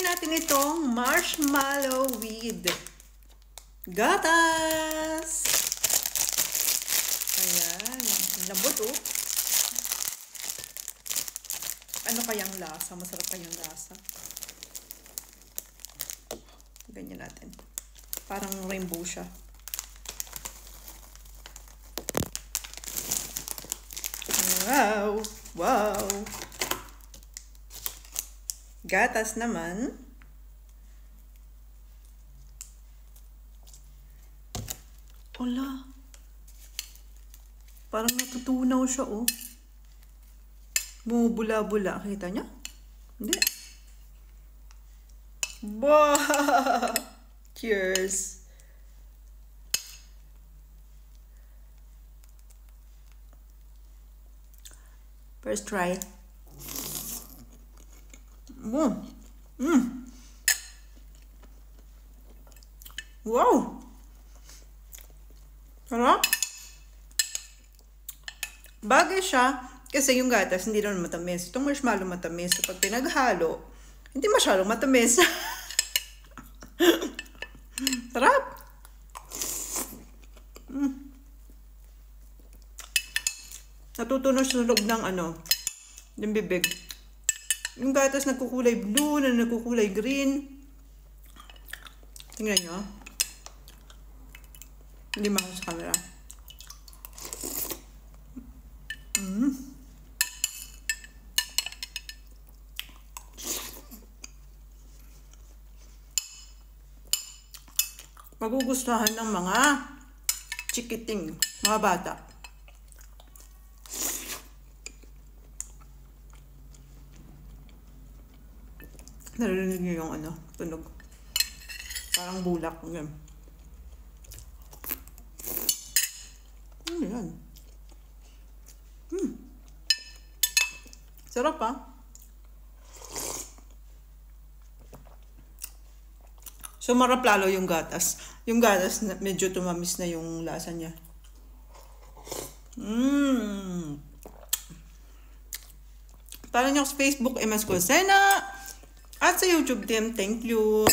natin itong marshmallow with gatas. Ayan. Lambot oh. Ano kayang lasa? Masarap kayang lasa. Ganyan natin. Parang rainbow siya. Wow! Wow! Gatas naman. Wala. Parang natutunaw siya, oh. Bumubula-bula. Kita niya? Hindi. Wow! Cheers! First try. Wow! Sarap! Bagay siya kasi yung gatas hindi naman matamis. Itong marshmallow matamis. So, pag pinaghalo, hindi masyadong matamis. Sarap! Natutunaw sa loob ng yung bibig. Yung gatas nagkukulay blue, na nagkukulay green. Tingnan nyo. Hindi makaw sa camera. Magugustuhan ng mga chikiting, mga bata. Narinig niyo yung tunog. Parang bulak. Yan. Yan. Sarap ah. Sumarap lalo yung gatas. Yung gatas medyo tumamis na yung lasa niya. Tara niyo sa Facebook, MS Cosena. At sa YouTube din, thank you.